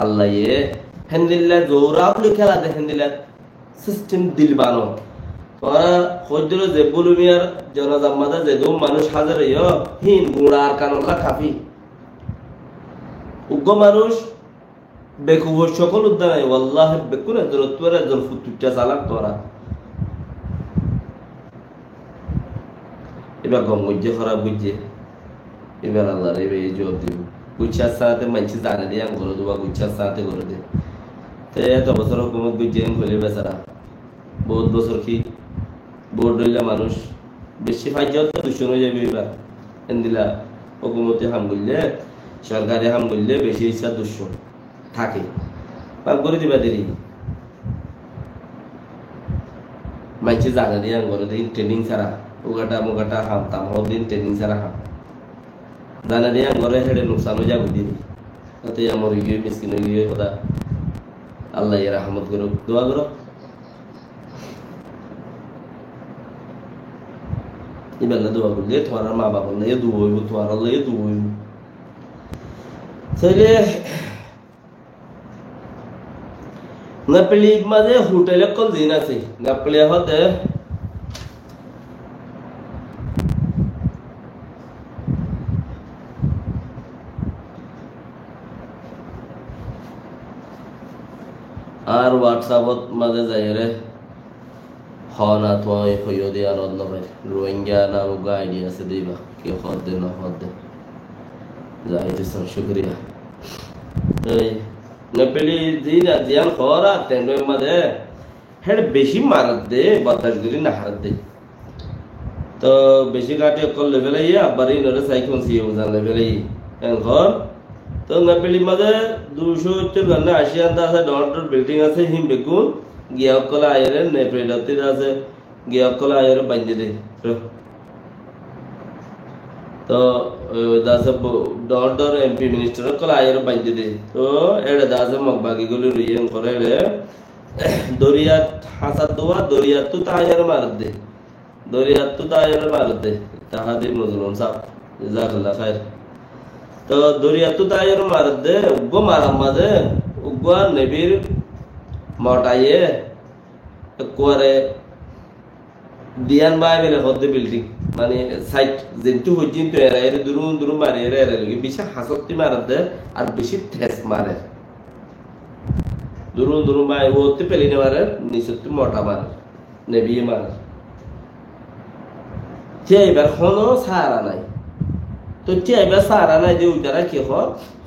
আল্লাহ হেন্দিল্লা জোরা বলে খেলা দে হেন্দিল্লা সিস্টেম দিল বানো ওরা হজল যে বুলুমিয়ার জনজাম্মাদা যে দু মানুষ হাজার হিন গুড়া আর কানলা খাফি উগ্র মানুষ বেকুব সকল উদ্যান আল্লাহ বেকুন একজন ফুটুটা চালাক তোরা এবার গম বুঝছে খারাপ বুঝছে এবার আল্লাহ রে জবাব দিব গুচ্ছার সাথে মানুষ জানে দিয়ে আমি করে দেবো গুচ্ছার সাথে করে দে তো এত বছর হুকুমত বুঝছে আমি হলে বেচারা বহুত বছর কি ভোট রইলা মানুষ বেশি ফাইজাও তো দূষণ হয়ে যাবে এবার এন্দিলা হুকুমতে হাম করলে সরকারে হাম করলে বেশি ইচ্ছা দূষণ থাকে পাক করে দিবা দেরি মানুষ জানে দিয়ে আমি করে দিই ট্রেনিং ছাড়া উগাটা মুগাটা হাম তাম দিন ট্রেনিং ছাড়া হাম জানা দিয়ে ঘরে হেঁটে নুকসান হয়ে যাবো দিদি তাতে আমার গিয়ে মিসকিন গিয়ে কথা আল্লাহ এর রহমত করুক দোয়া করো এবেলা দোয়া করলে তোমার মা বাবার লাগে দু হইব তোমার লাগে দু হইব তাহলে নাপলি মাঝে হোটেলে কল দিন আছে নাপলি হতে আর হোয়াটসঅ্যাপত মাঝে যাই রে হনা তুই হইও দিয়ে আর অন্য ভাই রোহিঙ্গা না উগা আইডি আছে দিবা কি হদ দে না হদ দে যাই দিছন শুক্রিয়া এই নেপেলি দিন দিয়ান খরা তেন মাঝে হেড বেশি মারত দে বাতাস গলি না হারত দে তো বেশি কাটে কল লেভেলে আবার ইনরে সাইকন সিও জান লেভেলে ঘর তো নেপেলি মাঝে 270 গানা 80 আন্দা আছে ডর বিল্ডিং আছে হিম বেগুন গিয়াকলা আয়রে নেপেলাতে আছে গিয়াকলা আয়রে বাঁধে দে তো দাসে ডর এমপি মিনিস্টার কলা আয়রে বাঁধে দে তো এড়ে দাসে মগবাগি গুলি রুইয়েন করে রে দরিয়া হাসা দোয়া দরিয়া তো তায়ার মার দে দরিয়া তো তায়ার মার দে তাহাদি মুজলুম সাহেব জাযাকাল্লাহ খাইর তো দরিয়া তো তায়ার মার দে উগ্র মারামাদে উগ্র নবীর মটাইয়ে করে দিয়ান বাই বেলে হদ্দে বিল্ডিং মানে সাইট যেটু হইজিন তো এরা এর দুরুন দুরুন মারে এরা লাগি বেশি হাসতি মারে দে আর বেশি ঠেস মারে দুরুন দুরুন বাই ওতে পেলিনে মারে নিচতে মোটা মারে নবী মারে যে এবার হনো সারা নাই তো যে এবার সারা নাই যে উইতারা কি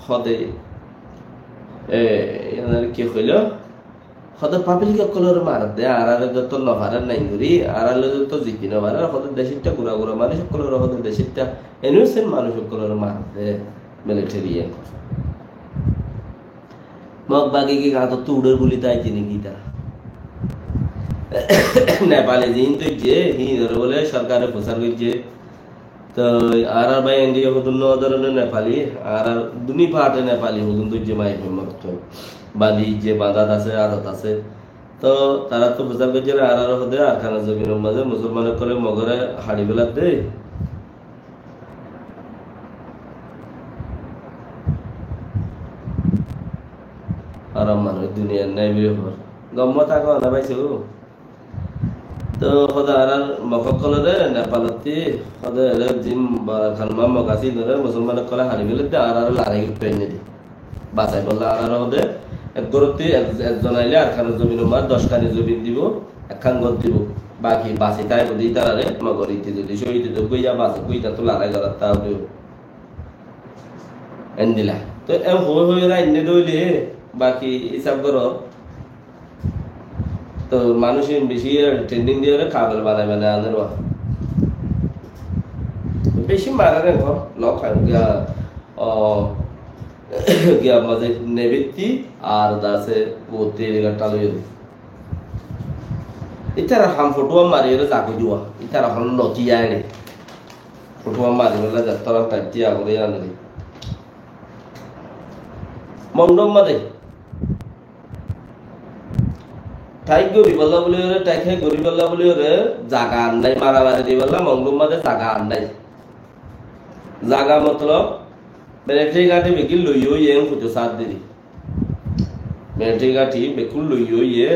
হদে কি হইল হদে পাবলিক কলর মার দে আর তো নভার নাই গুরি আর তো জিপি নভার হদে দেশিটা গুড়া গুড়া মানুষ কলর হদে দেশিটা এনুসেন মানুষ কলর মার দে মিলিটারিয়ান মগ বাকি কি গাতো তুড়ের গুলি তাই চিনি কি তারা নেপালে দিন তো যে হিন্দর বলে সরকারে প্রচার করছে তো আর ভাই ইন্ডিয়া হতুন ধরনের নেপালি আর দুনি পাহাড়ে নেপালি হতুন তো যে মাই মত বাদি যে বাঁধাত আছে আদত আছে তো তারা তো প্রচার করছে আর হতে আর খানা জমিনের মাঝে মুসলমানের করে মগরে হাড়ি বেলা দে আরাম মানুষ দুনিয়ার নাই বিহর গম্মত আগে না পাইছো তো হদা আর মককলরে নেপালতি হদা জিম খানমা মগাসি ধরে মুসলমানের করে হাড়ি বেলা দে আর লারাই পেনে দি বাঁচাই বললে আর হদে এক গরতি একজন আইলে আর খানের জমির মার 10 খানি জমি দিব একখান ঘর দিব বাকি বাসি তাই বলি তারারে মগর ইতি যদি শহীদ তো কইয়া বাস কইতা তো লড়াই করার তাও দিও এন্দিলা তো এ হই রাইনে দইলে বাকি হিসাব করো তো মানুষ বেশি ট্রেন্ডিং দিয়ে কাগজ বানাই বানাই আনের বেশি মারারে ঘর লখান গিয়া গিয়া মাঝে নেবেতি আর দাসে ও তেল গাটা লইল ইতারা হাম ফটোয়া মারিয়ে জাগো দিওয়া ইতারা হল নতি আইরে ফটোয়া মারিয়ে যাত্রা টাইটিয়া করে আনলি মন্ডম মাদে তাই গরিবাল্লা বলি ওরে তাই খাই গরিবাল্লা বলি ওরে জাগা আন্দাই মারামারি দিবাল্লা মন্ডম মাদে জাগা আন্দাই জাগা মতলব মিলিটারি গাড়ি বিকিল লইও ইয়েন খুঁজো সাত দিদি মেটে গাঠি বেকুল লইয়ে